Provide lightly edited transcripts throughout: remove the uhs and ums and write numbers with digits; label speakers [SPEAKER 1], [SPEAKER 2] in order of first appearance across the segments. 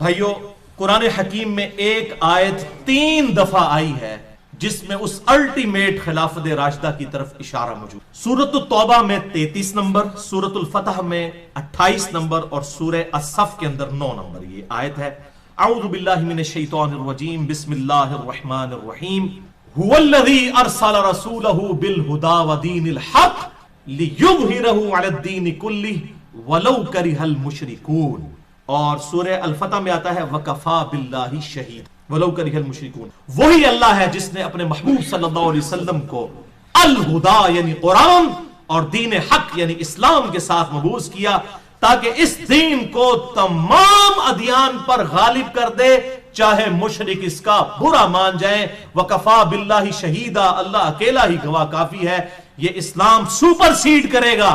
[SPEAKER 1] بھائیو، قرآن حکیم میں ایک آیت 3 دفعہ آئی ہے جس میں اس الٹیمیٹ خلافت راشدہ کی طرف اشارہ موجود. سورۃ التوبہ میں 33 نمبر، سورۃ الفتح میں 28 نمبر اور سورہ الصف کے اندر 9 نمبر. یہ آیت ہے: اعوذ باللہ من الشیطان الرجیم، بسم اللہ الرحمن الرحیم، هو الذی ارسل رسولہ بالہدی ودین الحق لیظہرہ علی الدین کلہ ولو کرہ المشرکون. اور سورہ الفتح میں آتا ہے وکفا باللہ شہید ولو کرہ المشرکون. وہی اللہ ہے جس نے اپنے محبوب صلی اللہ علیہ وسلم کو الہدا یعنی قرآن اور دین حق یعنی اسلام کے ساتھ مبعوث کیا تاکہ اس دین کو تمام ادیان پر غالب کر دے، چاہے مشرک اس کا برا مان جائیں. وکفا باللہ شہیدا، اللہ اکیلا ہی گواہ کافی ہے. یہ اسلام سپر سیڈ کرے گا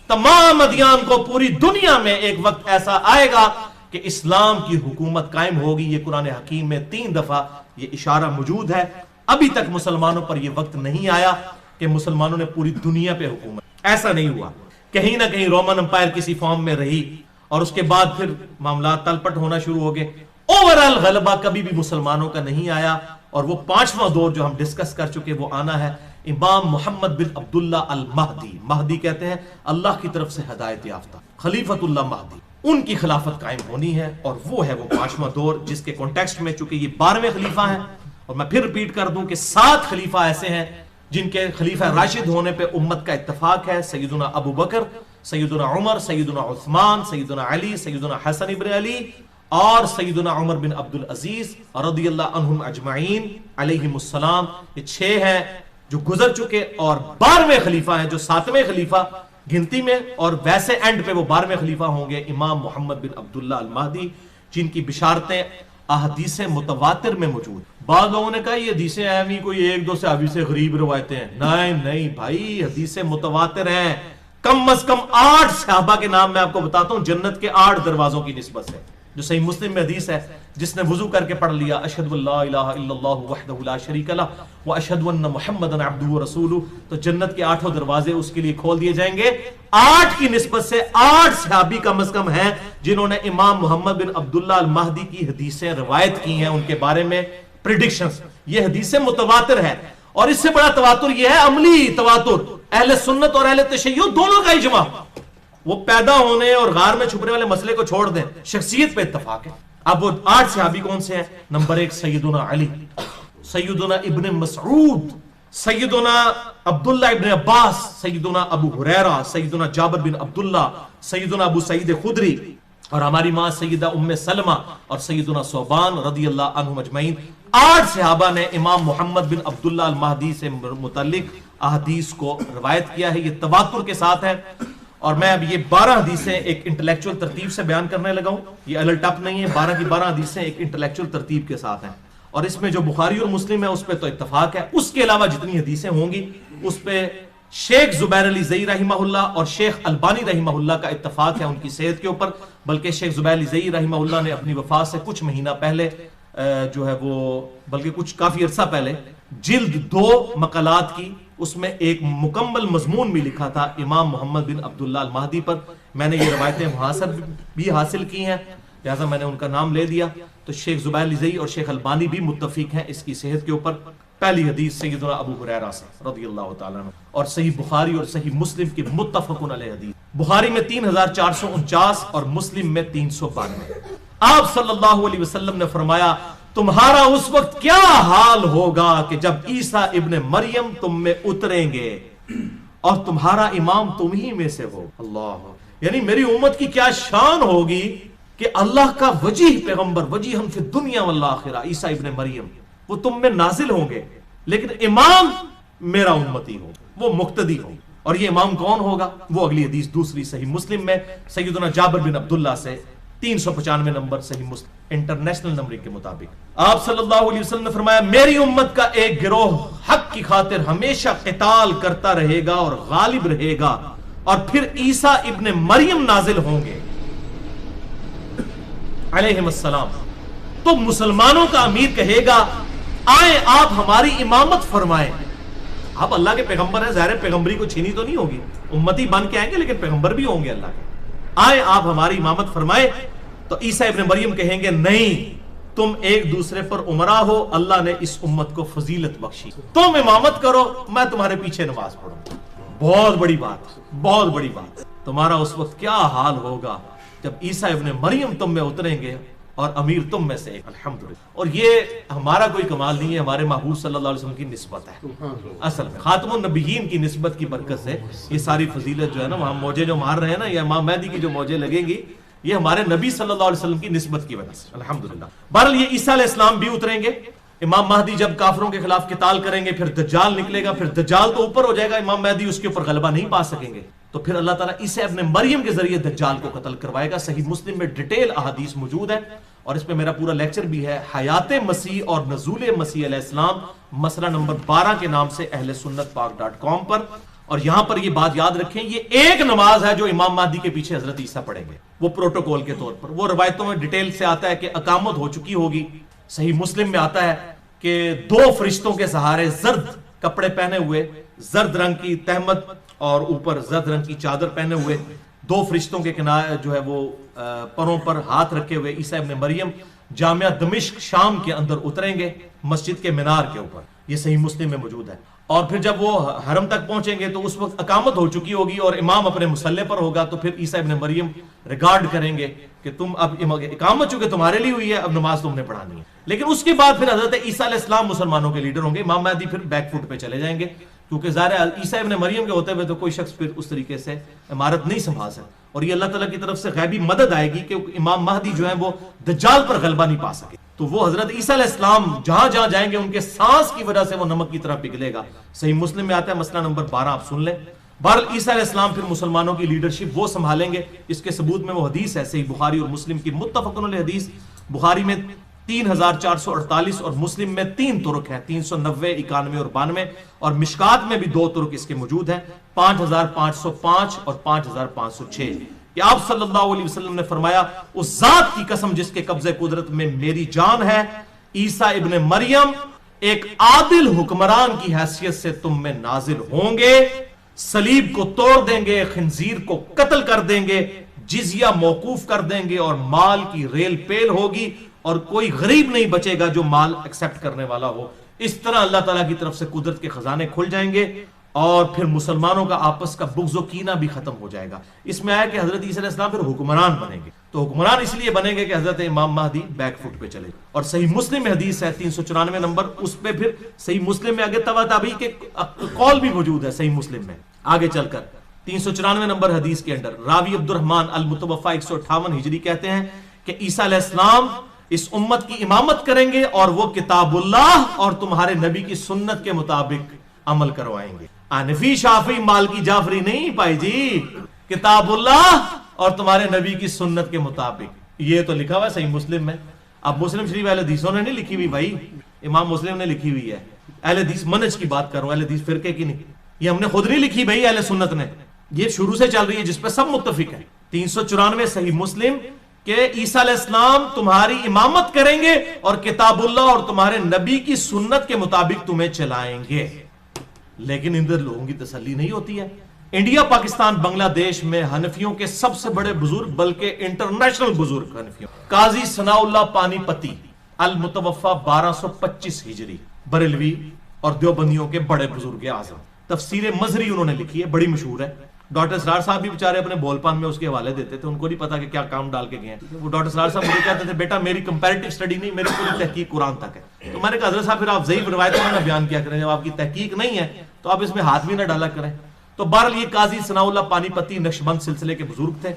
[SPEAKER 1] تمام ادیان کو. پوری دنیا میں ایک وقت ایسا آئے گا کہ اسلام کی حکومت قائم ہوگی. یہ قرآن حکیم میں 3 دفعہ یہ اشارہ موجود ہے. ابھی تک مسلمانوں پر یہ وقت نہیں آیا کہ مسلمانوں نے پوری دنیا پہ حکومت، ایسا نہیں ہوا. کہیں نہ کہیں رومن امپائر کسی فارم میں رہی اور اس کے بعد پھر معاملات تلپٹ ہونا شروع ہو گئے. اوورال غلبہ کبھی بھی مسلمانوں کا نہیں آیا. اور وہ 5واں دور جو ہم ڈسکس کر چکے وہ آنا ہے امام محمد بن عبداللہ المہدی. مہدی کہتے ہیں اللہ کی طرف سے ہدایت یافتہ، خلیفۃ اللہ مہدی. ان کی خلافت قائم ہونی ہے اور وہ ہے وہ 5واں دور جس کے کانٹیکسٹ میں چونکہ یہ 12ویں خلیفہ ہیں. اور میں پھر ریپیٹ کر دوں کہ 7 خلیفہ ایسے ہیں جن کے خلیفہ راشد ہونے پہ امت کا اتفاق ہے: سیدنا ابو بکر، سیدنا عمر، سیدنا عثمان، سیدنا علی، سیدنا حسن ابن علی اور سیدنا عمر بن عبد العزیز رضی اللہ عنہم اجمعین علیہم السلام. یہ 6 ہیں جو گزر چکے اور 12ویں خلیفہ ہیں جو 7ویں خلیفہ گنتی میں، اور ویسے اینڈ پہ وہ 12ویں خلیفہ ہوں گے امام محمد بن عبداللہ المہدی، جن کی بشارتیں احادیث متواتر میں موجود. بعض لوگوں نے کہا یہ حدیثیں ایویں کوئی 1-2 صحابی سے غریب روایتیں ہیں. نہیں بھائی، حدیث متواتر ہیں. کم از کم 8 صحابہ کے نام میں آپ کو بتاتا ہوں جنت کے 8 دروازوں کی نسبت ہے. جو صحیح مسلم میں حدیث ہے، جس نے وضو کر کے پڑھ لیا اشہد ان لا الہ الا اللہ وحدہ لا شریک لہ واشہد ان محمدا عبدہ ورسولہ، تو جنت کے 8 دروازے اس کے لیے کھول دیے جائیں گے. 8 کی نسبت سے 8 صحابی کم از کم ہیں جنہوں نے امام محمد بن عبداللہ المہدی کی حدیثیں روایت کی ہیں، ان کے بارے میں پریڈکشنز. یہ حدیثیں متواتر ہے. اور اس سے بڑا تواتر یہ ہے عملی تواتر. اہل سنت اور اہل تشیع دونوں کا اجماع. وہ پیدا ہونے اور غار میں چھپنے والے مسئلے کو چھوڑ دیں، شخصیت پہ اتفاق ہے. اب وہ 8 صحابی کون سے ہیں؟ نمبر 1 سیدنا علی، سیدنا ابن مسعود، سیدنا عبداللہ ابن عباس، سیدنا ابو ہریرہ، سیدنا جابر بن عبداللہ، سیدنا ابو سعید خدری، اور ہماری ماں سیدہ ام سلمہ اور سیدنا ثوبان رضی اللہ عنہم اجمعین. 8 صحابہ نے امام محمد بن عبداللہ المہدی سے متعلق احادیث کو روایت کیا ہے. یہ تواتر کے ساتھ ہے. اور میں اب یہ 12 حدیثیں ایک انٹلیکچوئل ترتیب سے بیان کرنے لگا ہوں. یہ الل ٹپ نہیں ہے. 12 کی 12 حدیثیں ایک انٹلیکچوئل ترتیب کے ساتھ ہیں. اور اس میں جو بخاری اور مسلم ہے اس پہ تو اتفاق ہے. اس کے علاوہ جتنی حدیثیں ہوں گی اس پہ شیخ زبیر علی زئی رحمہ اللہ اور شیخ البانی رحمہ اللہ کا اتفاق ہے ان کی صحت کے اوپر. بلکہ شیخ زبیر علی زئی رحمہ اللہ نے اپنی وفات سے کچھ مہینہ پہلے جو ہے وہ بلکہ کچھ کافی عرصہ پہلے جلد 2 مقالات کی، اس میں ایک مکمل مضمون بھی لکھا تھا امام محمد بن عبداللہ المہدی پر. میں نے یہ روایتیں وہاں سے بھی حاصل کی ہیں، لہٰذا میں نے ان کا نام لے دیا. تو شیخ زبیر علی زئی اور شیخ البانی بھی متفق ہیں اس کی صحت کے اوپر. پہلی حدیث سیدنا ابو ہریرہ سے رضی اللہ تعالیٰ عنہ، اور صحیح بخاری اور صحیح مسلم کی متفق علیہ حدیث. بخاری میں 3449 اور مسلم میں 392. آپ صلی اللہ علیہ وسلم نے فرمایا تمہارا اس وقت کیا حال ہوگا کہ جب عیسیٰ ابن مریم تم میں اتریں گے اور تمہارا امام تم ہی میں سے ہو. اللہ، یعنی میری امت کی کیا شان ہوگی کہ اللہ کا وجیہ پیغمبر، وجیہن فی الدنیا والآخرہ، عیسیٰ ابن مریم وہ تم میں نازل ہوں گے لیکن امام میرا امتی ہو، وہ مقتدی ہو. اور یہ امام کون ہوگا؟ وہ اگلی حدیث دوسری صحیح مسلم میں سیدنا جابر بن عبداللہ سے 395 نمبر صحیح مسلم انٹرنیشنل نمبرنگ کے مطابق آپ صلی اللہ علیہ وسلم نے فرمایا میری امت کا ایک گروہ حق کی خاطر ہمیشہ قتال کرتا رہے گا اور غالب رہے گا، اور پھر عیسیٰ ابن مریم نازل ہوں گے علیہم السلام. تو مسلمانوں کا امیر کہے گا آئیں آپ ہماری امامت فرمائیں. آپ اللہ کے پیغمبر ہیں، ظاہر پیغمبری کو چھینی تو نہیں ہوگی، امتی بن کے آئیں گے لیکن پیغمبر بھی ہوں گے اللہ کے. آئیں آپ ہماری امامت فرمائیں. تو عیسیٰ ابن مریم کہیں گے نہیں، تم ایک دوسرے پر عمرہ ہو، اللہ نے اس امت کو فضیلت بخشی، تم امامت کرو، میں تمہارے پیچھے نماز پڑھوں. بہت بڑی بات، بہت بڑی بات. تمہارا اس وقت کیا حال ہوگا جب عیسیٰ ابن مریم تم میں اتریں گے اور امیر تم میں سے ایک. الحمدللہ. اور یہ ہمارا کوئی کمال نہیں ہے، ہمارے محبوب صلی اللہ علیہ وسلم کی نسبت ہے. اصل میں خاتم النبیین کی نسبت کی برکت سے یہ ساری فضیلت جو ہے نا، وہاں موجے جو مار رہے ہیں نا، یہ امام مہدی کی جو موجے لگیں گی، یہ ہمارے نبی صلی اللہ علیہ وسلم کی نسبت کی وجہ سے. الحمدللہ. بہرحال یہ عیسیٰ علیہ السلام بھی اتریں گے. امام مہدی جب کافروں کے خلاف قتال کریں گے، پھر دجال نکلے گا، پھر دجال تو اوپر ہو جائے گا، امام مہدی اس کے اوپر غلبہ نہیں پا سکیں گے. تو پھر اللہ تعالیٰ عیسیٰ ابن مریم کے ذریعے دجال کو قتل کروائے گا. صحیح مسلم میں ڈیٹیل احادیث موجود ہے، اور اس پہ میرا پورا لیکچر بھی ہے، حیات مسیح اور نزول مسیح علیہ السلام، مسئلہ نمبر 12 کے نام سے اہل سنت پاک.com پر. اور یہاں پر یہ بات یاد رکھیں، یہ ایک نماز ہے جو امام مہدی کے پیچھے حضرت عیسیٰ پڑھیں گے، وہ پروٹوکول کے طور پر. وہ روایتوں میں ڈیٹیل سے آتا ہے کہ اقامت ہو چکی ہوگی. صحیح مسلم میں آتا ہے کہ 2 فرشتوں کے سہارے زرد کپڑے پہنے ہوئے، زرد رنگ کی تہمت اور اوپر زرد رنگ کی چادر پہنے ہوئے، 2 فرشتوں کے کنارے جو ہے وہ پروں پر ہاتھ رکھے ہوئے عیسیٰ ابن مریم جامعہ دمشق شام کے اندر اتریں گے، مسجد کے مینار کے اوپر. یہ صحیح مسلم میں موجود ہے. اور پھر جب وہ حرم تک پہنچیں گے تو اس وقت اقامت ہو چکی ہوگی اور امام اپنے مصلی پر ہوگا. تو پھر عیسیٰ ابن مریم ریگارڈ کریں گے کہ تم اب اقامت چونکہ تمہارے لیے ہوئی ہے، اب نماز تم نے پڑھانی ہے. لیکن اس کے بعد پھر حضرت عیسیٰ علیہ السلام مسلمانوں کے لیڈر ہوں گے. امام مہدی پھر بیک فٹ پہ چلے جائیں گے، کیونکہ ظاہر عیسیٰ ابن مریم کے ہوتے ہوئے تو کوئی شخص پھر اس طریقے سے عمارت نہیں سنبھال سکتا. اور یہ اللہ تعالیٰ کی طرف سے غیبی مدد آئے گی کہ امام مہدی جو ہے وہ دجال پر غلبہ نہیں پا سکے. تو وہ حضرت عیسیٰ علیہ السلام جہاں جہاں جائیں گے ان کے سانس کی وجہ سے وہ نمک کی طرح پگھلے گا. صحیح مسلم میں آتا ہے مسئلہ نمبر 12، آپ سن لیں. بہرحال عیسیٰ علیہ السلام پھر مسلمانوں کی لیڈرشپ وہ سنبھالیں گے. اس کے ثبوت میں وہ حدیث ہے صحیح بخاری اور مسلم کی متفق علیہ حدیث. بخاری میں 3448 اور مسلم میں 3 طرق ہیں، 390، 91 اور 92. اور مشکات میں بھی 2 طرق اس کے موجود ہیں، 5505 اور 5506. کہ آپ صلی اللہ علیہ وسلم نے فرمایا، اس ذات کی قسم جس کے قبضے قدرت میں میری جان ہے، عیسیٰ ابن مریم ایک عادل حکمران کی حیثیت سے تم میں نازل ہوں گے، صلیب کو توڑ دیں گے، خنزیر کو قتل کر دیں گے، جزیہ موقوف کر دیں گے، اور مال کی ریل پیل ہوگی، اور کوئی غریب نہیں بچے گا جو مال ایکسپٹ کرنے والا ہو. اس طرح اللہ تعالیٰ کی طرف سے قدرت کے خزانے کھل جائیں گے، اور پھر مسلمانوں کا آپس کا بغض و کینہ بھی ختم ہو جائے گا. اس میں آیا کہ حضرت عیسیٰ علیہ السلام پھر حکمران بنیں گے. تو حکمران اس لیے بنیں گے کہ حضرت امام مہدی بیک فٹ پہ چلے. اور صحیح مسلم میں حدیث ہے 394 نمبر، اس پہ پھر صحیح مسلم میں آگے تبع تابعی کے قول بھی موجود ہے. صحیح مسلم میں آگے چل کر 394 نمبر حدیث کے اندر راوی عبد الرحمن المتوفی 158 ہجری کہتے ہیں کہ عیسیٰ علیہ السلام اس امت کی امامت کریں گے، اور وہ کتاب اللہ اور تمہارے نبی کی سنت کے مطابق عمل کروائیں گے. حنفی شافعی مالکی جعفری نہیں پائی جی، کتاب اللہ اور تمہارے نبی کی سنت کے مطابق. یہ تو لکھا ہوا ہے صحیح مسلم میں. اب مسلم شریف اہل حدیثوں نے نہیں لکھی ہوئی بھائی، امام مسلم نے لکھی ہوئی ہے. اہل حدیث منہج کی بات کر رہا ہوں، اہل حدیث فرقے کی نہیں. یہ ہم نے خود نہیں لکھی بھائی، اہل سنت نے. یہ شروع سے چل رہی ہے جس پہ سب متفق ہیں. 394 صحیح مسلم کہ عیسیٰ علیہ السلام تمہاری امامت کریں گے اور کتاب اللہ اور تمہارے نبی کی سنت کے مطابق تمہیں چلائیں گے. لیکن ادھر لوگوں کی تسلی نہیں ہوتی ہے. انڈیا، پاکستان، بنگلہ دیش میں حنفیوں کے سب سے بڑے بزرگ، بلکہ انٹرنیشنل بزرگ حنفیوں، قاضی ثناء اللہ پانی پتی المتوفا 1225 ہجری، بریلوی اور دیوبندیوں کے بڑے بزرگ اعظم. تفسیر مظہری انہوں نے لکھی ہے، بڑی مشہور ہے. ڈاکٹر اسرار صاحب بھی بیچارے اپنے بول پان میں اس کے حوالے دیتے تھے، ان کو نہیں پتا کہ کیا کام ڈال کے گئے ہیں. وہ ڈاکٹر اسرار صاحب مجھے کہتے تھے بیٹا میری کمپیریٹو سٹڈی نہیں، میری پوری تحقیق قرآن تک ہے. تو میں نے کہا حضرت صاحب پھر آپ ضعیف روایتوں میں نہ بیان کیا کریں، جب آپ کی تحقیق نہیں ہے تو آپ اس میں ہاتھ بھی نہ ڈالا کریں. تو بہرحال یہ قاضی ثناء اللہ پانی پتی نقشبند سلسلے کے بزرگ تھے،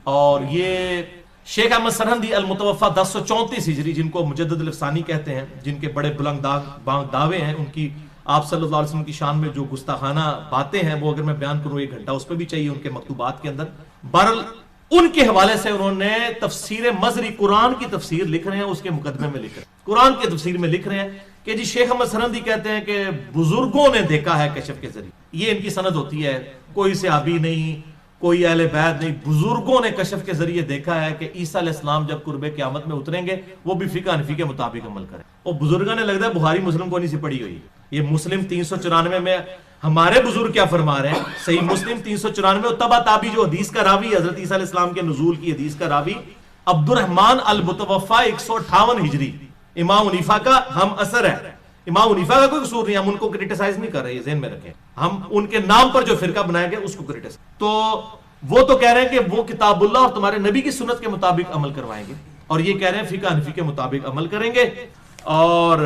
[SPEAKER 1] اور یہ شیخ احمد سرہندی المتوفا 1034 ہجری، جن کو مجدد الافسانی کہتے ہیں، جن کے بڑے بلند بانگ دعوے ہیں، ان کی آپ صلی اللہ علیہ وسلم کی شان میں جو گستاخانہ باتیں ہیں وہ اگر میں بیان کروں 1 گھنٹہ اس پہ بھی چاہیے ان کے مکتوبات کے اندر. بہرحال ان کے حوالے سے انہوں نے تفسیر مظہری، قرآن کی تفسیر لکھ رہے ہیں، اس کے مقدمے میں لکھ رہے ہیں، قرآن کی تفسیر میں لکھ رہے ہیں کہ جی شیخ احمد سرہندی کہتے ہیں کہ بزرگوں نے دیکھا ہے کشف کے ذریعے. یہ ان کی سند ہوتی ہے، کوئی صحابی نہیں، کوئی اہل بیت نہیں، بزرگوں نے کشف کے ذریعے دیکھا ہے کہ عیسیٰ علیہ السلام جب قرب قیامت میں اتریں گے وہ بھی فقہ حنفی کے مطابق عمل کریں. اور بزرگوں نے لگتا ہے بخاری مسلم کو نہیں سی پڑھی ہوئی. یہ مسلم 394 میں ہمارے بزرگ کیا فرما رہے ہیں، صحیح مسلم 394 اور تبع تابعی جو حدیث کا راوی حضرت عیسیٰ علیہ السلام کے نزول کی حدیث کا راوی عبد الرحمن المتوفا 158 ہجری امام حنیفہ کا ہم اثر ہے. امام حنیفہ کا کوئی قصور نہیں, ہم ان کو کرٹیسائز نہیں کر رہے, ذہن میں رکھیں. ہم ان کے نام پر جو فرقہ بنایا گیا اس کو کرٹیسائز. تو وہ تو کہہ رہے ہیں کہ وہ کتاب اللہ اور تمہارے نبی کی سنت کے مطابق عمل کروائیں گے, اور یہ کہہ رہے ہیں فقہ حنفی کے مطابق عمل کریں گے. اور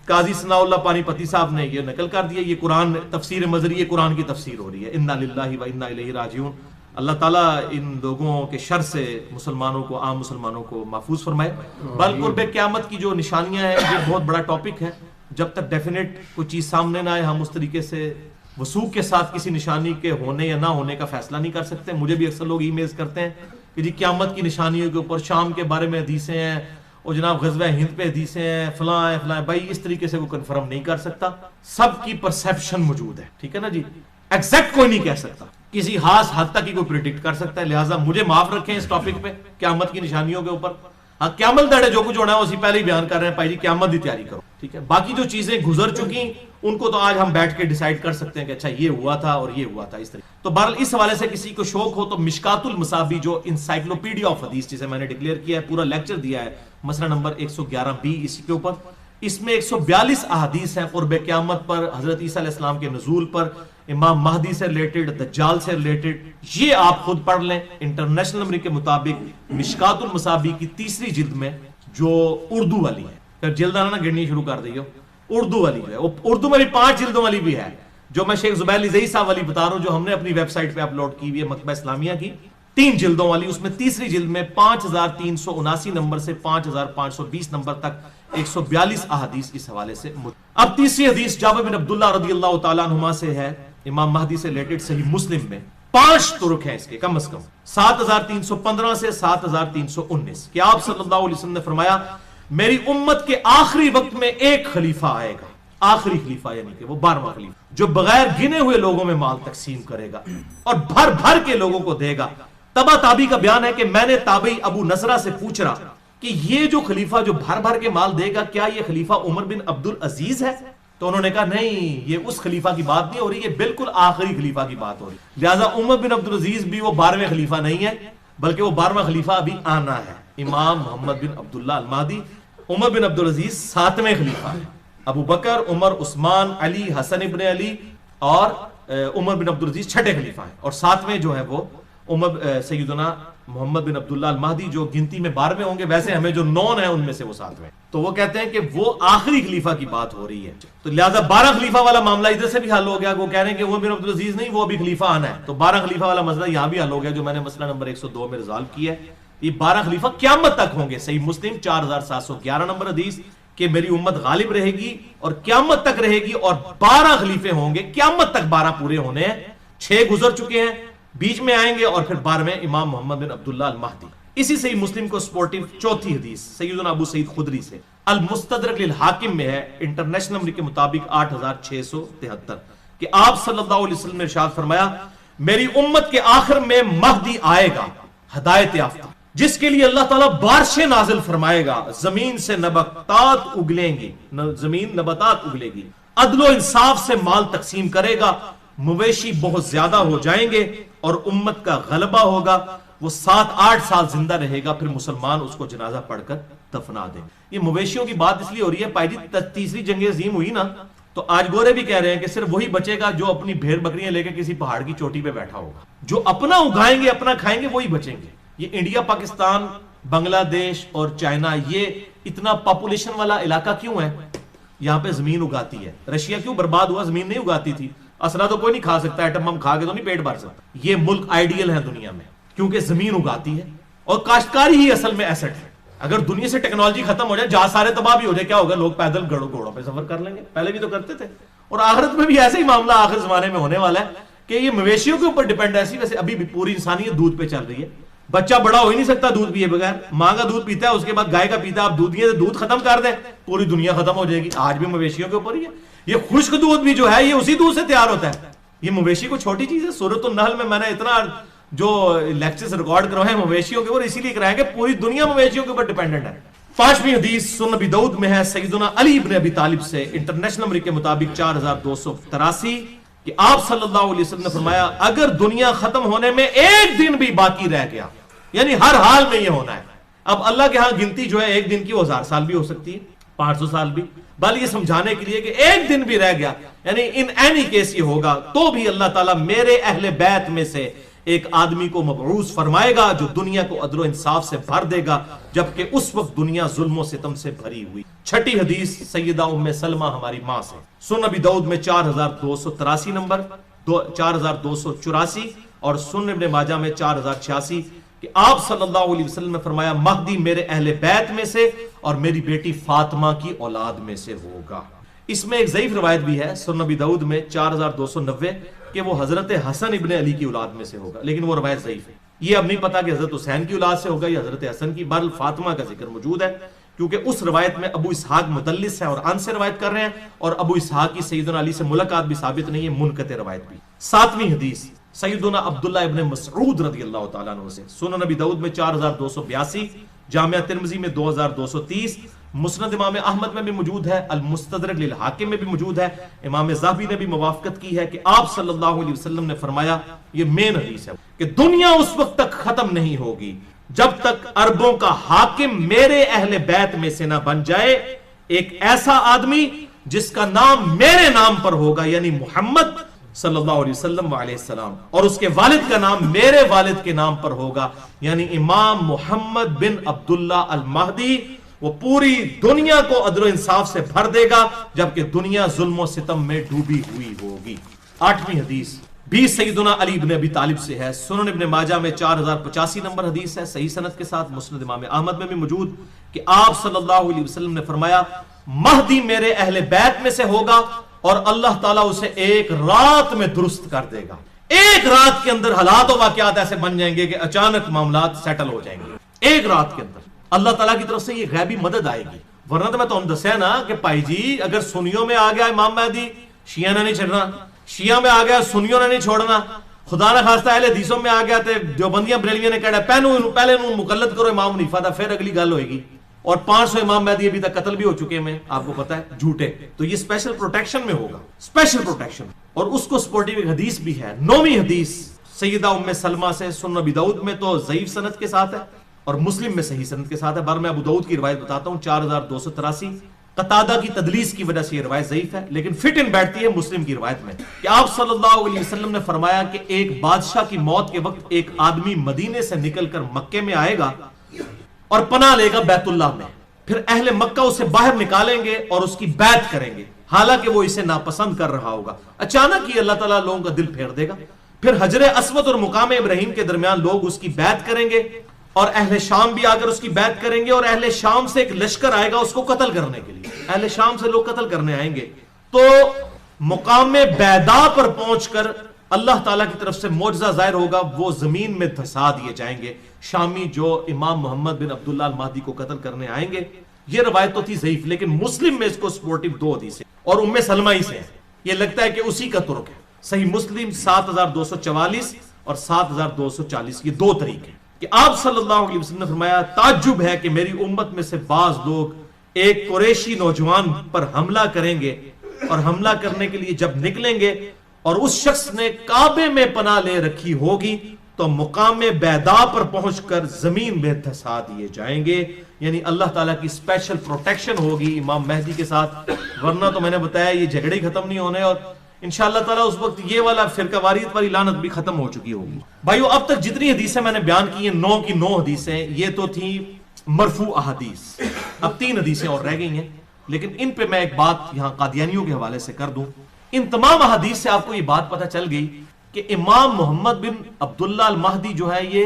[SPEAKER 1] قاضی ثناء اللہ پانی پتی صاحب نے یہ نقل کر دیا, یہ قرآن تفسیر مظہری, یہ قرآن کی تفسیر ہو رہی ہے. انا للہ و انا الیہ راجعون. اللہ تعالیٰ ان لوگوں کے شر سے مسلمانوں کو, عام مسلمانوں کو محفوظ فرمائے. بل قرب قیامت کی جو نشانیاں ہیں یہ بہت بڑا ٹاپک ہے. جب تک ڈیفینیٹ کوئی چیز سامنے نہ آئے ہم اس طریقے سے وثوق کے ساتھ کسی نشانی کے ہونے یا نہ ہونے کا فیصلہ نہیں کر سکتے. مجھے بھی اکثر لوگ ای میلز کرتے ہیں کہ جی قیامت کی نشانیوں کے اوپر شام کے بارے میں حدیثیں ہیں, اور جناب غزوہ ہند پہ حدیثیں ہیں, فلاں ہے فلاں. بھائی اس طریقے سے وہ کنفرم نہیں کر سکتا, سب کی پرسیپشن موجود ہے, ٹھیک ہے نا جی. ایگزیکٹ کوئی نہیں کہہ سکتا, کسی خاص حد تک ہی کوئی پریڈکٹ کر سکتا ہے. لہٰذا مجھے معاف رکھیں اس ٹاپک پہ, قیامت کی نشانیوں کے اوپر. ہاں قیامت دڑے جو کچھ ہونا ہے اسی پہلے ہی بیان کر رہے ہیں, بھائی جی قیامت کی تیاری کرو, ٹھیک ہے. باقی جو چیزیں گزر چکی ان کو تو آج ہم بیٹھ کے ڈیسائیڈ کر سکتے ہیں کہ اچھا یہ ہوا تھا اور یہ ہوا تھا, اس طرح. تو بہرحال اس حوالے سے کسی کو شوق ہو تو مشکات المصابیح جو انسائکلوپیڈیا آف حدیث جسے میں نے ڈکلیئر کیا ہے, پورا لیکچر دیا ہے مسئلہ نمبر 111B اسی کے اوپر. اس میں 142 احادیث ہیں قرب قیامت پر, حضرت عیسیٰ علیہ السلام کے نزول پر, امام مہدی سے ریلیٹڈ, دجال سے ریلیٹڈ. یہ آپ خود پڑھ لیں انٹرنیشنل نمبر کے مطابق مشکات المصابیح کی تیسری جلد میں جو اردو والی ہے. پھر جلد آنا گرنی شروع کر دیو, اردو والی جو ہے, اردو میں بھی 5 جلدوں والی بھی ہے جو میں شیخ زبیر علی زئی صاحب والی بتا رہا ہوں, جو ہم نے اپنی ویب سائٹ پہ اپلوڈ کی ہوئی ہے, مکتبہ اسلامیہ کی 3 جلدوں والی. اس میں تیسری جلد میں 5379 نمبر سے 5520 نمبر تک 142 احادیث اس حوالے سے. اب تیسری حدیث جابر بن عبداللہ رضی اللہ تعالیٰ عنہما سے ہے, امام مہدی سے ریلیٹڈ, صحیح مسلم میں 5 طرق ہیں اس کے کم از کم, 7315 سے 7319, کہ آپ صلی اللہ علیہ وسلم نے فرمایا میری امت کے آخری وقت میں ایک خلیفہ آئے گا, آخری خلیفہ یعنی کہ وہ 12واں خلیفہ, جو بغیر گنے ہوئے لوگوں میں مال تقسیم کرے گا اور بھر بھر کے لوگوں کو دے گا. تبا تابی کا بیان ہے کہ میں نے تابعی ابو نصرہ سے پوچھ رہا کہ یہ جو خلیفہ جو بھر بھر کے مال دے گا کیا یہ خلیفہ عمر بن عبد العزیز ہے؟ تو انہوں نے کہا نہیں, یہ اس خلیفہ کی بات نہیں ہو رہی, یہ بالکل آخری خلیفہ کی بات ہو رہی. لہٰذا عمر بن عبد العزیز بھی وہ 12ویں خلیفہ نہیں ہے, بلکہ وہ 12واں خلیفہ ابھی آنا ہے, امام محمد بن عبداللہ المہدی. عمر بن عبد العزیز 7ویں خلیفہ ہے. ابو بکر, عمر, عثمان, علی, حسن ابن علی اور عمر بن عبد العزیز 6ٹھے خلیفہ ہیں, اور 7ویں جو ہے وہ عمر سیدنا محمد بن عبداللہ المہدی, جو گنتی میں 12ویں ہوں گے, ویسے ہمیں جو 9 ہیں ان میں سے وہ 7ویں. تو وہ کہتے ہیں کہ وہ آخری خلیفہ کی بات ہو رہی ہے. تو لہٰذا 12 خلیفہ والا معاملہ ادھر سے بھی حل ہو گیا. وہ کہہ رہے ہیں کہ عمر بن عبد العزیز نہیں, وہ ابھی خلیفہ آنا ہے. تو 12 خلیفہ والا مسئلہ یہاں بھی حل ہو گیا, جو میں نے مسئلہ نمبر 102 میں ریزالو کیا ہے. یہ 12 خلیفہ قیامت تک ہوں گے. صحیح مسلم 4711 نمبر حدیث کہ میری امت غالب رہے گی اور قیامت تک رہے گی, اور 12 خلیفے ہوں گے, قیامت تک 12 پورے ہونے ہیں. 6 گزر چکے ہیں, بیچ میں آئیں گے, اور پھر 12ویں امام محمد بن عبداللہ المہدی. اسی صحیح مسلم کو سپورٹیو چوتھی حدیث سیدنا ابو سعید خدری سے, المستدرک للحاکم میں ہے, انٹرنیشنل نمبر کے مطابق 8673, کہ آپ صلی اللہ علیہ وسلم نے ارشاد فرمایا میری امت کے آخر میں مہدی آئے گا ہدایت یافتہ, جس کے لیے اللہ تعالیٰ بارشیں نازل فرمائے گا, زمین سے نباتات اگلیں گی, زمین نباتات اگلے گی, عدل و انصاف سے مال تقسیم کرے گا, مویشی بہت زیادہ ہو جائیں گے اور امت کا غلبہ ہوگا, وہ 7-8 سال زندہ رہے گا, پھر مسلمان اس کو جنازہ پڑھ کر دفنا دیں. یہ مویشیوں کی بات اس لیے ہو رہی ہے, پائی جی تیسری جنگ عظیم ہوئی نا, تو آج گورے بھی کہہ رہے ہیں کہ صرف وہی بچے گا جو اپنی بھیڑ بکریاں لے کے کسی پہاڑ کی چوٹی پہ بیٹھا ہوگا. جو اپنا اگائیں گے, اپنا کھائیں گے, وہی بچیں گے. یہ انڈیا, پاکستان, بنگلہ دیش اور چائنا, یہ اتنا پاپولیشن والا علاقہ کیوں ہے؟ یہاں پہ زمین اگاتی ہے. رشیا کیوں برباد ہوا؟ زمین نہیں اگاتی تھی. اسلحہ تو کوئی نہیں کھا سکتا, ایٹم بم کھا کے تو نہیں پیٹ بھر سکتا. یہ ملک آئیڈیل ہے دنیا میں, کیونکہ زمین اگاتی ہے اور کاشتکاری ہی اصل میں ایسٹ ہے. اگر دنیا سے ٹیکنالوجی ختم ہو جائے, جہاز سارے تباہ بھی ہو جائے, کیا ہوگا؟ لوگ پیدل گھوڑوں پہ سفر کر لیں گے, پہلے بھی تو کرتے تھے. اور آخرت میں بھی ایسے ہی معاملہ آخر زمانے میں ہونے والا ہے کہ یہ مویشیوں کے اوپر ڈیپینڈ ہے. ویسے ابھی بھی پوری انسانیت دودھ پہ چل رہی ہے. بچہ بڑا ہو ہی نہیں سکتا دودھ پیے بغیر, ماں کا دودھ پیتا ہے, اس کے بعد گائے کا پیتا ہے. آپ دودھ دودھ ختم کر دیں, پوری دنیا ختم ہو جائے گی. آج بھی مویشیوں کے اوپر ہی ہے. یہ خشک دودھ بھی جو ہے یہ اسی دودھ سے تیار ہوتا ہے. یہ مویشی کو چھوٹی چیز ہے. سورۃ النحل میں نے اتنا جو لیکچرز ریکارڈ کروائے ہیں مویشیوں کے اوپر, اسی لیے کرائے کہ پوری دنیا مویشیوں کے اوپر ڈیپینڈنٹ ہے. 5ویں حدیث سنن ابی داؤد میں ہے, سیدنا علی ابن ابی طالب سے, انٹرنیشنل نمبر کے مطابق 4283, کہ آپ صلی اللہ علیہ وسلم نے فرمایا اگر دنیا ختم ہونے میں ایک دن بھی باقی رہ گیا, یعنی ہر حال میں یہ ہونا ہے, اب اللہ کے ہاں گنتی جو ہے ایک دن کی وہ 1000 سال بھی ہو سکتی ہے، 500 سال بھی، بل یہ سمجھانے کے لیے کہ ایک دن بھی رہ گیا، یعنی ان اینی کیس یہ ہوگا تو بھی اللہ تعالیٰ میرے اہل بیت میں سے ایک آدمی کو مبعوث فرمائے گا جو دنیا کو عدل و انصاف سے بھر دے گا، جبکہ اس وقت دنیا ظلم و ستم سے بھری ہوئی۔ چھٹی حدیث سیدہ ام سلمہ ہماری ماں سے، سنن ابی داؤد میں 4283 نمبر، 4284 اور سنن ابن ماجہ میں 4086 کہ آپ صلی اللہ علیہ وسلم نے فرمایا مہدی میرے اہل بیت میں سے اور میری بیٹی فاطمہ کی اولاد میں سے ہوگا۔ اس میں ایک ضعیف روایت بھی ہے سنن ابی داؤد میں 4290 کہ وہ حضرت حسن ابن علی کی اولاد میں سے ہوگا، لیکن وہ روایت ضعیف ہے۔ یہ اب نہیں پتا کہ حضرت حسین کی اولاد سے ہوگا یا حضرت حسن کی، بہرحال فاطمہ کا ذکر موجود ہے کیونکہ اس روایت میں ابو اسحاق مدلس ہے اور ان سے روایت کر رہے ہیں، اور ابو اسحاق کی سیدنا علی سے ملاقات بھی ثابت نہیں ہے، منقطع روایت بھی۔ ساتویں حدیث سیدنا عبداللہ ابن مسعود رضی اللہ تعالیٰ عنہ سے، سنن نبی داؤد میں 4282، جامعہ ترمذی میں 2230، مسند امام احمد میں بھی موجود ہے، المستدرک للحاکم میں بھی موجود ہے، امام ذہبی نے بھی موافقت کی ہے کہ آپ صلی اللہ علیہ وسلم نے فرمایا، یہ مین حدیث ہے، کہ دنیا اس وقت تک ختم نہیں ہوگی جب تک عربوں کا حاکم میرے اہل بیت میں سے نہ بن جائے ایک ایسا آدمی جس کا نام میرے نام پر ہوگا، یعنی محمد صلی اللہ علیہ وسلم علیہ السلام، اور اس کے والد کا نام میرے والد کے نام پر ہوگا، یعنی امام محمد بن عبداللہ المہدی۔ وہ پوری دنیا کو عدل و انصاف سے بھر دے گا جبکہ دنیا ظلم و ستم میں ڈوبی ہوئی ہوگی۔ آٹھویں حدیث بھی سیدنا علی بن ابی طالب سے ہے، سنن ابن ماجہ میں 4085 نمبر حدیث ہے، صحیح سند کے ساتھ، مسند امام احمد میں بھی موجود کہ آپ صلی اللہ علیہ وسلم نے فرمایا مہدی میرے اہل بیت میں سے ہوگا اور اللہ تعالیٰ اسے ایک رات میں درست کر دے گا۔ ایک رات کے اندر حالات و واقعات ایسے بن جائیں گے کہ اچانک معاملات سیٹل ہو جائیں گے، ایک رات کے اندر اللہ تعالیٰ کی طرف سے یہ غیبی مدد آئے گی۔ ورنہ تو میں تو دسیا نا کہ پائی جی اگر سنیوں میں آ گیا امام مہدی شیعہ نے نہیں چھڑنا، شیعہ میں آ گیا سنیوں نے نہیں چھوڑنا، خدا نہ خواستہ اہل حدیثوں میں آ گیا تے جو بندیاں بریلیاں نے کہا پہلے مقلد کرو امام حنیفہ دا، پھر اگلی گل ہوئے گی۔ اور 500 امام مہدی ابھی تک قتل بھی ہو چکے ہیں، آپ کو پتا ہے، جھوٹے۔ تو یہ اسپیشل پروٹیکشن میں ہوگا، اسپیشل پروٹیکشن، اور اس کو سپورٹیو ایک حدیث بھی ہے، 9ویں حدیث سیدہ ام سلمہ سے، سنن ابی داؤد میں تو ضعیف سند کے ساتھ ہے اور مسلم میں صحیح سند کے ساتھ ہے، بار میں ابو داؤد کی روایت بتاتا ہوں 4283، قتادہ کی تدلیس کی وجہ سے یہ روایت ضعیف ہے لیکن فٹ ان بیٹھتی ہے مسلم کی روایت میں کہ آپ صلی اللہ علیہ وسلم نے فرمایا کہ ایک بادشاہ کی موت کے وقت ایک آدمی مدینے سے نکل کر مکے میں آئے گا اور پناہ لے گا بیت اللہ میں، پھر اہل مکہ اسے باہر نکالیں گے اور اس کی بیعت کریں گے حالانکہ وہ اسے ناپسند کر رہا ہوگا، اچانک ہی اللہ تعالیٰ لوگوں کا دل پھیر دے گا، پھر حجر اسود اور مقام ابراہیم کے درمیان لوگ اس کی بیعت کریں گے اور اہل شام بھی آ کر اس کی بیعت کریں گے، اور اہل شام سے ایک لشکر آئے گا اس کو قتل کرنے کے لیے، اہل شام سے لوگ قتل کرنے آئیں گے، تو مقام بیدا پر پہنچ کر اللہ تعالیٰ کی طرف سے معجزہ ظاہر ہوگا، وہ زمین میں دھسا دیے جائیں گے شامی جو امام محمد بن عبداللہ المہدی کو قتل کرنے آئیں گے۔ یہ روایت تو تھی ضعیف لیکن مسلم میں اس کو سپورٹیو 2 حدیث ہے اور ام سلمہ ہی سے ہے، یہ لگتا ہے کہ اسی کا ترک ہے۔ صحیح مسلم 7244 اور 7240، یہ 2 طریقے کہ آپ صلی اللہ علیہ وسلم نے فرمایا تعجب ہے کہ میری امت میں سے بعض لوگ ایک قریشی نوجوان پر حملہ کریں گے اور حملہ کرنے کے لیے جب نکلیں گے اور اس شخص نے کعبے میں پناہ لے رکھی ہوگی تو مقام بیدا پر پہنچ کر زمین میں دھسا دیے جائیں گے، یعنی اللہ تعالیٰ کی اسپیشل پروٹیکشن ہوگی امام مہدی کے ساتھ، ورنہ تو میں نے بتایا یہ جھگڑے ختم نہیں ہونے اور انشاءاللہ تعالیٰ اس وقت یہ والا فرقہ واریت والی لعنت بھی ختم ہو چکی ہوگی۔ بھائیو اب تک جتنی حدیثیں میں نے بیان کی ہیں 9 کی 9 حدیثیں یہ تو تھی مرفوع احادیث، اب 3 حدیثیں اور رہ گئی ہیں لیکن ان پہ میں ایک بات یہاں قادیانیوں کے حوالے سے کر دوں۔ ان تمام احادیث سے آپ کو یہ بات پتہ چل گئی کہ امام محمد بن عبداللہ المہدی جو ہے یہ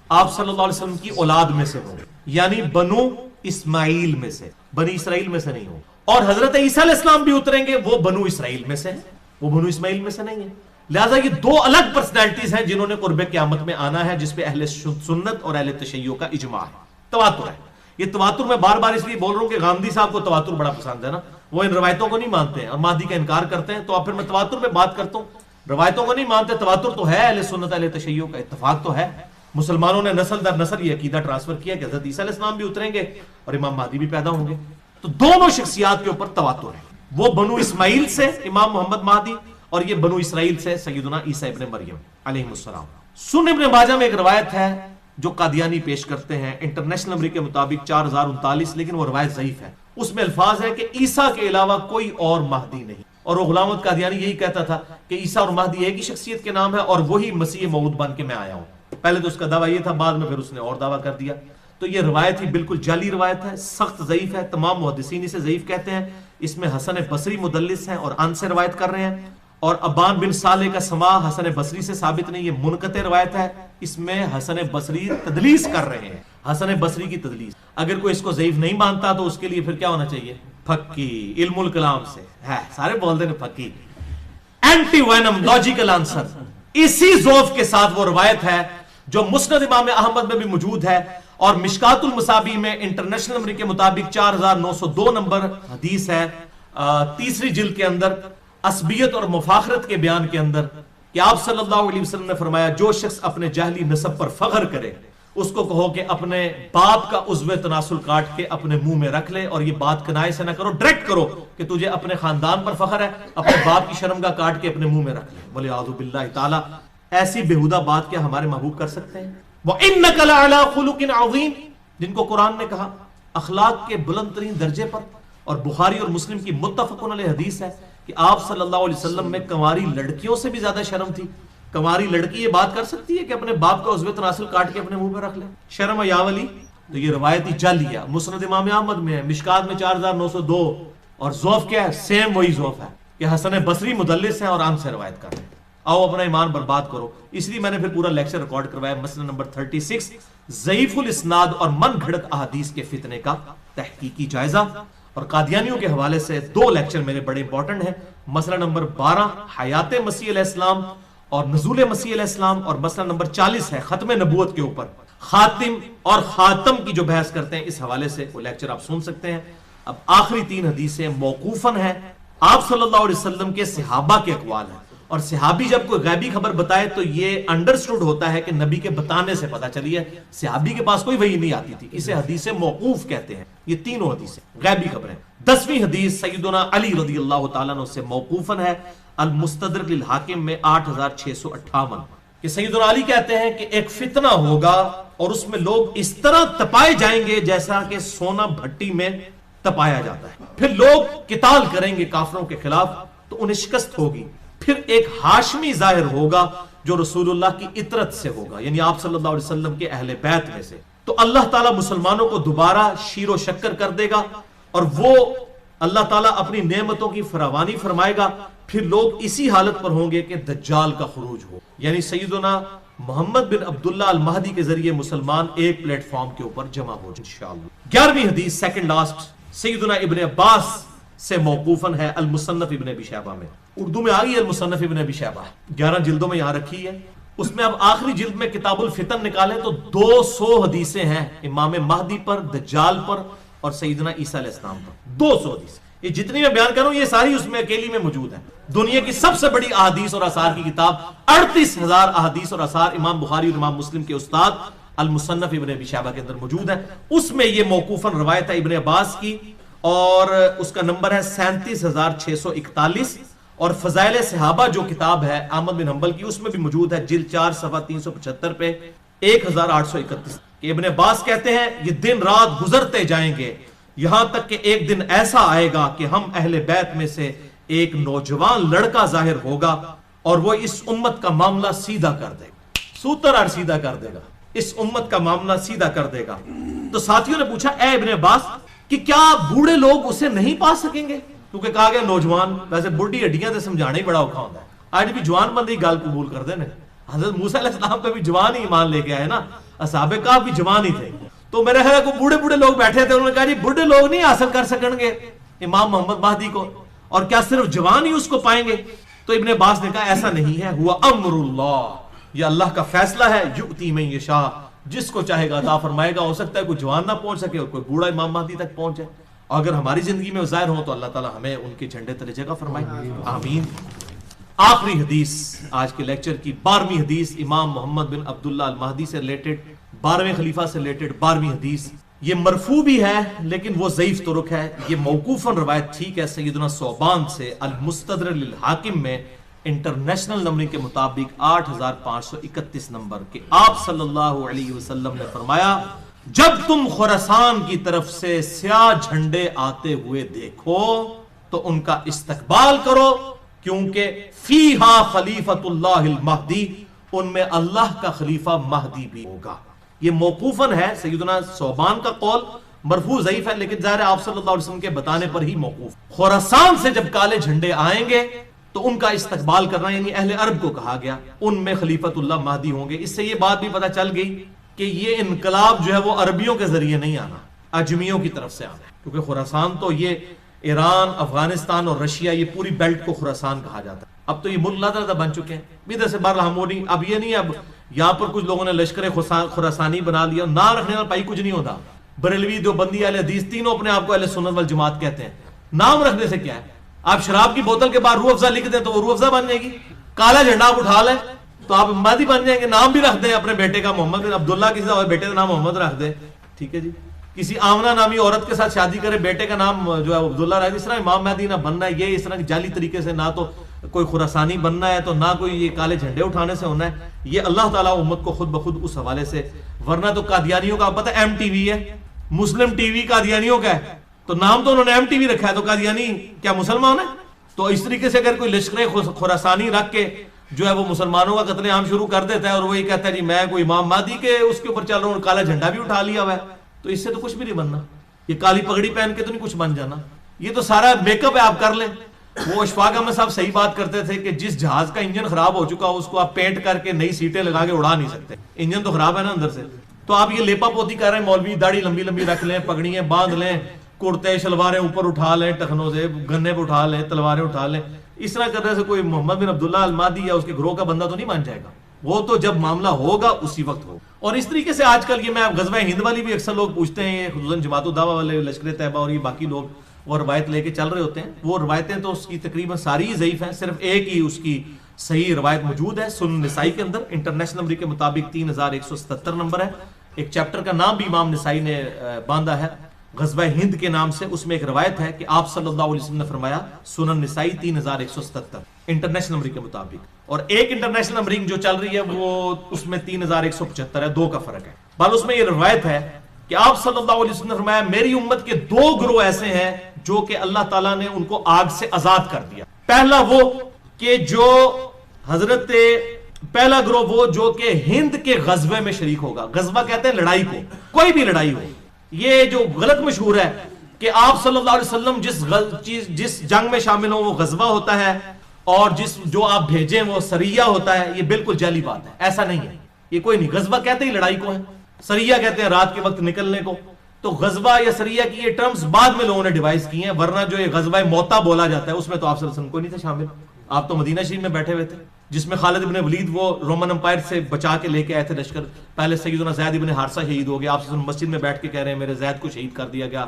[SPEAKER 1] آپ صلی اللہ علیہ وسلم کی اولاد میں سے ہوں، یعنی بنو اسماعیل میں سے، بنی اسرائیل میں سے نہیں ہوں، اور حضرت عیسیٰ علیہ السلام بھی اتریں گے وہ بنو اسرائیل میں سے ہیں، وہ بنو اسماعیل میں سے نہیں ہے، لہٰذا یہ 2 الگ پرسنالٹیز ہیں جنہوں نے قرب قیامت میں آنا ہے، جس پہ اہل سنت اور اہل تشیع کا اجماع ہے، تواتر ہے۔ یہ تواتر میں بار بار اس لیے بول رہا ہوں کہ غامدی صاحب کو تواتر بڑا پسند ہے نا، وہ ان روایتوں کو نہیں مانتے ہیں اور مہدی کا انکار کرتے ہیں، تو اب پھر میں تواتر پہ بات کرتا ہوں، روایتوں کو نہیں مانتے، تواتر تو ہے، اہل سنت اہل تشیع کا اتفاق تو ہے، مسلمانوں نے نسل در نسل یہ عقیدہ ٹرانسفر کیا کہ حضرت عیسیٰ علیہ السلام بھی اتریں گے اور امام مہدی بھی پیدا ہوں گے، تو دونوں شخصیات کے اوپر تواتر ہے، وہ بنو اسماعیل سے امام محمد مہدی اور یہ بنو اسرائیل سے سیدنا عیسیٰ ابن مریم علیہ السلام۔ سنن ابن ماجہ میں ایک روایت ہے جو قادیانی پیش کرتے ہیں انٹرنیشنل نمبر کے مطابق 4039، لیکن وہ روایت ضعیف ہے. اس میں الفاظ ہے کہ عیسیٰ کے علاوہ کوئی اور مہدی نہیں. اور وہ غلام احمد قادیانی یہی کہتا تھا کہ عیسیٰ اور مہدی ایک ہی شخصیت کے نام ہے اور وہی مسیح موعود بن کے میں آیا ہوں. پہلے تو اس کا دعویٰ یہ تھا، بعد میں پھر اس نے اور دعویٰ کر دیا. تو یہ روایت ہی بالکل جعلی روایت ہے، سخت ضعیف ہے. تمام محدثین اسے ضعیف کہتے ہیں. اس میں حسن بصری مدلس ہیں اور ان سے روایت کر رہے ہیں. اور ابان بن صالح کا سماع حسن بصری سے ثابت نہیں، یہ منقطع روایت ہے. اس میں حسن بصری تدلیس کر رہے ہیں، حسن بصری کی تدلیس. اگر کوئی اس کو ضعیف نہیں مانتا تو اس کے لیے پھر کیا ہونا چاہیے؟ پھکی. علم الکلام سے ہے، سارے بولتے ہیں پھکی. Anti venom logical answer. اسی ضعف کے ساتھ وہ روایت ہے جو مسند امام احمد میں بھی موجود ہے اور مشکات المصابیح میں انٹرنیشنل نمبر کے مطابق 4902 نمبر حدیث ہے، تیسری جلد کے اندر، عصبیت اور مفاخرت کے بیان کے اندر، کہ آپ صلی اللہ علیہ وسلم نے فرمایا جو شخص اپنے جاہلی نسب پر فخر کرے اس کو کہو کہ اپنے باپ کا عضو تناسل کاٹ کے اپنے منہ میں رکھ لے. اور یہ بات کنائے سے نہ کرو، ڈائریکٹ کرو کہ تجھے اپنے خاندان پر فخر ہے، اپنے باپ کی شرمگاہ کاٹ کے اپنے منہ میں رکھ لے. وَلِعَاذُ بِاللَّهِ تعالی. ایسی بےہودہ بات کیا ہمارے محبوب کر سکتے ہیں؟ وَإِنَّكَ لَعَلَىٰ خُلُقٍ عَظِيمٍ، جن کو قرآن نے کہا اخلاق کے بلند ترین درجے پر. اور بخاری اور مسلم کی متفقن علیہ حدیث ہے کہ آپ صلی اللہ علیہ وسلم میں کنواری لڑکیوں سے بھی زیادہ شرم تھی. کنواری لڑکی یہ بات کر سکتی ہے کہ اپنے باپ کا عضو تناسل کاٹ کے اپنے منہ میں رکھ لے؟ شرم یا ولی. تو یہ روایتی جعلی ہے. مسند امام احمد میں ہے، مشکات میں 4902. اور ضعف کیا ہے؟ سیم وہی ضعف ہے کہ حسن بصری مدلس ہیں اور ان سے روایت کر رہے ہیں. آؤ اپنا ایمان برباد کرو. اس لیے میں نے پھر پورا لیکچر ریکارڈ کروایا. مسئلہ نمبر 36، ضعیف الاسناد اور من گھڑت احادیث کے فتنے کا تحقیقی جائزہ. اور قادیانیوں کے حوالے سے 2 لیکچر میرے بڑے امپورٹنٹ ہیں. مسئلہ نمبر 12 حیات مسیح علیہ السلام اور نزول مسیح علیہ السلام، اور مسئلہ نمبر 40 ہے ختم نبوت کے اوپر، خاتم اور خاتم کی جو بحث کرتے ہیں. اس حوالے سے وہ لیکچر آپ سن سکتے ہیں. اب آخری 3 حدیثیں موقوفاً ہیں، آپ صلی اللہ علیہ وسلم کے صحابہ کے اقوال ہیں. اور صحابی جب کوئی غیبی خبر بتائے تو یہ انڈرسٹوڈ ہوتا ہے کہ نبی کے بتانے سے پتہ چلی ہے. صحابی کے پاس کوئی وحی نہیں آتی تھی. اسے حدیث موقوف کہتے ہیں. یہ تینوں حدیثیں غیبی خبریں. 10ویں حدیث سیدنا علی رضی اللہ تعالیٰ عنہ سے موقوفاً ہے، المستدرک للحاکم میں 8658، کہ سیدنا علی کہتے ہیں کہ ایک فتنہ ہوگا اور اس میں لوگ اس طرح تپائے جائیں گے جیسا کہ سونا بھٹی میں تپایا جاتا ہے. پھر لوگ قتال کریں گے کافروں کے خلاف تو انہیں شکست ہوگی. پھر ایک ہاشمی ظاہر ہوگا جو رسول اللہ کی اطرت سے ہوگا، یعنی آپ صلی اللہ علیہ وسلم کے اہل بیت میں سے. تو اللہ تعالیٰ مسلمانوں کو دوبارہ شیر و شکر کر دے گا اور وہ اللہ تعالیٰ اپنی نعمتوں کی فراوانی فرمائے گا. پھر لوگ اسی حالت پر ہوں گے کہ دجال کا خروج ہو، یعنی سیدنا محمد بن عبداللہ المہدی کے ذریعے مسلمان ایک پلیٹ فارم کے اوپر جمع ہو جائیں انشاءاللہ. 11ویں حدیث سیکنڈ لاسٹ سیدنا ابن عباس سے موقوفاً ہے، المصنف ابن ابی شیبہ میں. اردو میں آئی ہے المصنف ابن ابی شیبہ، 11 جلدوں میں یہاں رکھی ہے. اس میں اب آخری جلد میں کتاب الفتن نکالیں تو 200 حدیثیں ہیں امام مہدی پر، دجال پر اور سیدنا عیسیٰ علیہ السلام پر. 200 حدیث. یہ جتنی میں بیان کروں یہ ساری اس میں اکیلی میں موجود ہیں. دنیا کی سب سے بڑی احادیث اور آثار کی کتاب، 38,000 احادیث اور آثار امام بخاری اور امام مسلم کے استاد المصنف ابن ابی شیبہ کے اندر موجود ہے. اس میں یہ موقوفاً روایت ہے ابن عباس کی اور اس کا نمبر ہے 37,641. اور فضائل صحابہ جو کتاب ہے احمد بن حنبل کی، اس میں بھی موجود ہے جلد 4 صفحہ 375 پہ 1831 کہ ابن عباس کہتے ہیں یہ دن رات گزرتے جائیں گے یہاں تک کہ ایک دن ایسا آئے گا کہ ہم اہل بیت میں سے ایک نوجوان لڑکا ظاہر ہوگا اور وہ اس امت کا معاملہ سیدھا کر دے گا. سوتر سیدھا کر دے گا، اس امت کا معاملہ سیدھا کر دے گا. تو ساتھیوں نے پوچھا اے ابن عباس کہ کیا بوڑھے لوگ اسے نہیں پا سکیں گے؟ کیونکہ کہا گیا نوجوان، ویسے بڑھی ہڈیاں تے سمجھانا ہی بڑا اوکھا ہوتا ہے. آج بھی جوان بندے گال قبول کر دے نا. حضرت موسیٰ علیہ السلام پہ بھی جوان ہی ایمان لے کے آئے نا، اصحاب کہف بھی جوان ہی تھے. تو میرے خیال کو بوڑھے بوڑھے لوگ بیٹھے تھے، انہوں نے کہا جی بوڑھے لوگ نہیں حاصل کر سکیں گے امام محمد مہدی کو، اور کیا صرف جوان ہی اس کو پائیں گے؟ تو ابن عباس نے کہا ایسا نہیں ہے، ہوا امر اللہ، یہ اللہ کا فیصلہ ہے، یؤتی من یشاء، جس کو چاہے گا عطا فرمائے گا. ہو سکتا ہے کوئی جوان نہ پہنچ سکے اور کوئی بوڑھا امام مہدی تک پہنچے. اگر ہماری زندگی میں ظاہر ہو تو اللہ تعالی ہمیں ان کے جھنڈے تلے جگہ فرمائے، آمین. آخری حدیث آج کے لیکچر کی 12ویں حدیث امام محمد بن عبداللہ المہدی سے ریلیٹڈ، 12ویں خلیفہ سے ریلیٹڈ 12ویں حدیث. یہ مرفوع بھی ہے لیکن وہ ضعیف طرق ہے. یہ موقوفاً روایت ٹھیک ہے سیدنا ثوبان سے المستدرک للحاکم میں انٹرنیشنل نمبرنگ کے مطابق 8531 نمبر کہ آپ صلی اللہ علیہ وسلم نے فرمایا جب تم خراسان کی طرف سے سیاہ جھنڈے آتے ہوئے دیکھو تو ان کا استقبال کرو، کیونکہ فیہا خلیفۃ اللہ المہدی، ان میں اللہ کا خلیفہ مہدی بھی ہوگا۔ یہ موقوفاً ہے، سیدنا ثوبان کا قول، مرفوع ضعیف ہے لیکن ظاہر ہے آپ صلی اللہ علیہ وسلم کے بتانے پر ہی موقوف۔ خراسان سے جب کالے جھنڈے آئیں گے تو ان کا استقبال کرنا، یعنی اہل عرب کو کہا گیا، ان میں خلیفۃ اللہ مہدی ہوں گے۔ اس سے یہ بات بھی پتہ چل گئی کہ یہ انقلاب جو ہے وہ عربیوں کے ذریعے نہیں آنا، اجمیوں کی طرف سے آنا ہے، کیونکہ خراسان تو یہ ایران، افغانستان اور رشیا، یہ پوری بیلٹ کو خراسان کہا جاتا ہے۔ اب تو یہ ملک لادہ بن چکے ہیں ادھر سے باہر ہم نہیں، اب یہ نہیں، اب یہاں پر کچھ لوگوں نے لشکر خراسانی بنا لیا، نہ رکھنے والا پائی کچھ نہیں ہوتا۔ بریلوی، دیوبندی، اہل حدیث تینوں اپنے آپ کو اہل سنت والجماعت کہتے ہیں، نام رکھنے سے کیا ہے؟ آپ شراب کی بوتل کے بعد روح افزا لکھ دیں تو وہ روح افزا بن جائے گی، کالا جھنڈا آپ اٹھا لیں تو آپ مہدی بن جائیں گے۔ نام بھی رکھ دیں اپنے بیٹے کا محمد بن عبداللہ، کسی کا بیٹے کا نام محمد رکھ دیں، ٹھیک ہے جی۔ کسی آمنہ نامی عورت کے ساتھ شادی کرے، بیٹے کا نام جو ہے عبداللہ رکھ دیں۔ اس طرح امام مہدی نہ بننا ہے، یہ اس طرح جعلی طریقے سے نہ تو کوئی خراسانی بننا ہے تو نہ کوئی یہ کالے جھنڈے اٹھانے سے ہونا ہے۔ یہ اللہ تعالیٰ امت کو خود بخود اس حوالے سے، ورنہ تو قادیانیوں کا پتہ ایم ٹی وی ہے، مسلم ٹی وی قادیانیوں کا ہے، تو نام تو انہوں نے ایم ٹی وی رکھا ہے، تو قادیانی کیا مسلمان ہے؟ تو اس طریقے سے اگر کوئی لشکر خراسانی رکھ کے جو ہے وہ مسلمانوں کا قتل عام شروع کر دیتا ہے اور وہ یہ کہتا ہے جی میں کوئی امام مہدی کے اس کے اوپر چل رہا ہوں، کالا جھنڈا بھی اٹھا لیا ہوا ہے، تو اس سے تو کچھ بھی نہیں بننا۔ یہ کالی پگڑی پہن کے تو نہیں کچھ بن جانا، یہ تو سارا میک اپ ہے، آپ کر لیں۔ وہ اشفاق احمد صاحب صحیح بات کرتے تھے کہ جس جہاز کا انجن خراب ہو چکا اس کو آپ پینٹ کر کے نئی سیٹیں لگا کے اڑا نہیں سکتے، انجن تو خراب ہے نا اندر سے۔ تو آپ یہ لیپا پوتی کر رہے ہیں، مولوی داڑھی لمبی لمبی رکھ لیں، پگڑیاں باندھ لیں، کرتے شلواریں اوپر اٹھا لیں، ٹخنوں سے گنے پہ اٹھا لیں، تلواریں اٹھا لیں، اس طرح کرنے سے کوئی محمد بن عبداللہ المہدی یا اس کے گروہ کا بندہ تو نہیں بن جائے گا، وہ تو جب معاملہ ہوگا اسی وقت ہوگا۔ اور اس طریقے سے آج کل یہ میں غزوہ ہند والی بھی اکثر لوگ پوچھتے ہیں، خصوصاً جماعت الدعوہ والے، لشکر طیبہ اور یہ باقی لوگ وہ روایت لے کے چل رہے ہوتے ہیں، وہ روایتیں تو اس کی تقریباً ساری ضعیف ہیں، صرف ایک ہی اس کی صحیح روایت موجود ہے سنن نسائی کے اندر، انٹرنیشنل نمبر کے مطابق 3177 نمبر ہے۔ ایک چیپٹر کا نام بھی امام نسائی نے باندھا ہے غزوہ ہند کے نام سے، اس میں ایک روایت ہے کہ آپ صلی اللہ علیہ وسلم نے فرمایا، سنن نسائی 3177 انٹرنیشنل نمبر کے مطابق، اور ایک انٹرنیشنل نمبرنگ جو چل رہی ہے وہ اس میں 3175 ہے، دو کا فرق ہے۔ بل اس میں یہ روایت ہے کہ آپ صلی اللہ علیہ وسلم نے فرمایا میری امت کے دو گروہ ایسے ہیں جو کہ اللہ تعالیٰ نے ان کو آگ سے آزاد کر دیا۔ پہلا وہ کہ جو پہلا گروہ وہ جو کہ ہند کے غزوے میں شریک ہوگا، غزوہ کہتے ہیں لڑائی کو، کوئی بھی لڑائی ہو، یہ جو غلط مشہور ہے کہ آپ صلی اللہ علیہ وسلم جس جنگ میں شامل ہوں وہ غزوہ ہوتا ہے اور جو آپ بھیجیں وہ سریہ ہوتا ہے، یہ بالکل جعلی بات ہے، ایسا نہیں ہے، یہ کوئی نہیں۔ غزوہ کہتے ہی لڑائی کو ہے، سریہ کہتے ہیں رات کے وقت نکلنے کو، تو غزوہ یا سریہ کی یہ ٹرمز بعد میں لوگوں نے ڈیوائز کی ہیں، ورنہ جو یہ غزوہ موتا بولا جاتا ہے اس میں تو آپ صلی اللہ علیہ وسلم کوئی نہیں تھے شامل، آپ تو مدینہ شریف میں بیٹھے ہوئے تھے، جس میں خالد ابن ولید وہ رومن امپائر سے بچا کے لے کے آئے تھے لشکر، پہلے سیدنا زید ابن حارثہ شہید ہو گیا، آپ صلی اللہ علیہ وسلم مسجد میں بیٹھ کے کہہ رہے ہیں میرے زید کو شہید کر دیا گیا،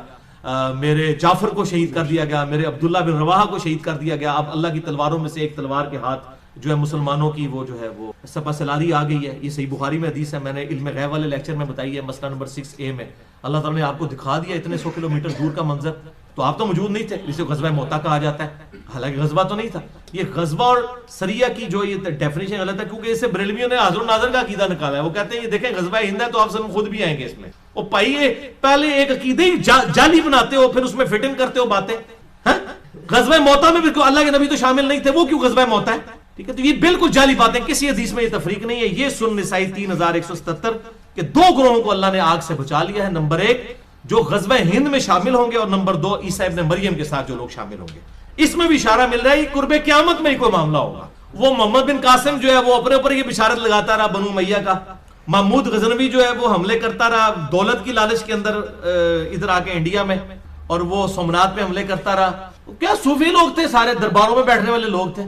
[SPEAKER 1] میرے جعفر کو شہید کر دیا گیا، میرے عبداللہ بن رواحہ کو شہید کر دیا گیا۔ اب اللہ کی تلواروں میں سے ایک تلوار کے ہاتھ جو ہے مسلمانوں کی وہ جو ہے وہ سپہ سلاری آ گئی ہے، یہ صحیح بخاری میں حدیث ہے، میں نے علم غیب والے لیکچر میں بتائی ہے، مسئلہ نمبر 6A میں۔ اللہ تعالیٰ نے آپ کو دکھا دیا اتنے 100 کلومیٹر دور کا منظر، تو آپ تو موجود نہیں تھے، اسے غزوہ موتا کہا جاتا ہے، حالانکہ غزوہ تو نہیں تھا۔ یہ غزوہ اور سریہ کی جو یہ ڈیفینیشن غلط ہے، کیونکہ اسے بریلویوں نے حاضر و ناظر کا عقیدہ نکالا ہے، وہ کہتے ہیں یہ دیکھیں غزوہ ہند ہے تو آپ سب خود بھی آئیں گے اس میں، وہ پائیے پہلے ایک عقیدے ہی جعلی بناتے ہو پھر اس میں فٹ ان کرتے ہو باتیں۔ غزوہ موتا میں بھی اللہ کے نبی تو شامل نہیں تھے، وہ کیوں غزوہ موتا ہے؟ ٹھیک ہے، تو یہ بالکل جعلی باتیں، کسی حدیث میں یہ تفریق نہیں ہے۔ یہ سنن نسائی 3177 کہ دو گروہوں کو اللہ نے آگ سے بچا لیا ہے، نمبر 1 جو غزوہ ہند میں شامل ہوں گے، اور نمبر 2 عیسیٰ ابن مریم کے ساتھ جو لوگ شامل ہوں گے۔ اس میں بھی اشارہ مل رہا ہے یہ قرب قیامت میں ہی کوئی معاملہ ہوگا۔ وہ محمد بن قاسم جو ہے وہ اپنے اوپر یہ بشارت لگاتا رہا بنو امیہ کا، محمود غزنوی جو ہے وہ حملے کرتا رہا دولت کی لالچ کے اندر ادھر آ کے انڈیا میں، اور وہ سومنات پہ حملے کرتا رہا۔ کیا صوفی لوگ تھے، سارے درباروں میں بیٹھنے والے لوگ تھے،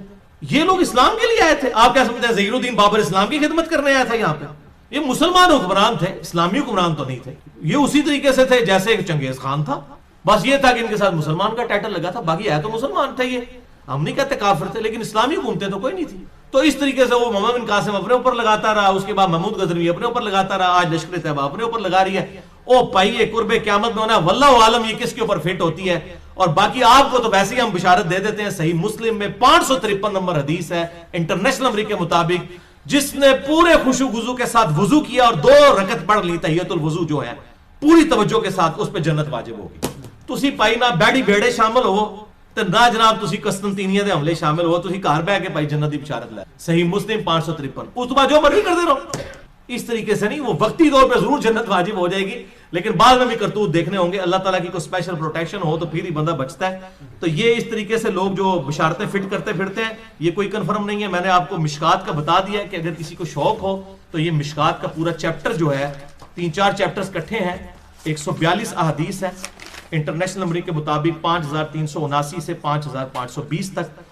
[SPEAKER 1] یہ لوگ اسلام کے لیے آئے تھے؟ آپ کیا سمجھتے ہیں ظہیر الدین بابر اسلام کی خدمت کرنے آیا تھا یہاں پہ؟ یہ مسلمان حکمران تھے، اسلامی حکمران تو نہیں تھے، یہ اسی طریقے سے تھے جیسے چنگیز خان تھا، بس یہ تھا کہ ان کے ساتھ مسلمان کا ٹائٹل لگا تھا، باقی ہے تو مسلمان تھے، یہ ہم نہیں کہتے کافر تھے، لیکن اسلامی حکومتیں تو کوئی نہیں تھی۔ تو اس طریقے سے وہ محمد بن قاسم اپنے اوپر لگاتا رہا، اس کے بعد محمود غزنوی اپنے اوپر لگاتا رہا، آج لشکر طیبہ اپنے اوپر لگا رہی ہے۔ او پائیے قرب قیامت میں ہونا، واللہ عالم یہ کس کے اوپر فٹ ہوتی ہے اور باقی آپ کو تو ویسے ہی ہم بشارت دے دیتے ہیں، صحیح مسلم میں 553 نمبر حدیث ہے انٹرنیشنل نمبر کے مطابق، جس نے پورے خشوع وضو کے ساتھ وضو کیا اور 2 رکعت پڑھ لی تحیۃ الوضو جو ہے پوری توجہ کے ساتھ، اس پہ جنت واجب ہوگی۔ تسی پائی نہ بیڑی بیڑے شامل ہو تے نہ جناب تسی قسطنطینیہ دے حملے شامل ہو، تسی گھر بیٹھ کے پائی جنت دی بشارت لے۔ صحیح مسلم 553۔ اس تو بعد جو مرضی کر دے رہو، اس طریقے سے نہیں، وہ وقتی طور پہ ضرور جنت واجب ہو جائے گی، لیکن بعد میں بھی کرتوت دیکھنے ہوں گے، اللہ تعالیٰ کی کوئی اسپیشل پروٹیکشن ہو تو پھر ہی بندہ بچتا ہے۔ تو یہ اس طریقے سے لوگ جو بشارتیں فٹ کرتے پھرتے ہیں، یہ کوئی کنفرم نہیں ہے۔ میں نے آپ کو مشکات کا بتا دیا ہے کہ اگر کسی کو شوق ہو تو یہ مشکات کا پورا چیپٹر جو ہے 3-4 چیپٹرز کٹھے ہیں، 142 احادیث ہے انٹرنیشنل نمبر کے مطابق 5379 سے 5520 تک،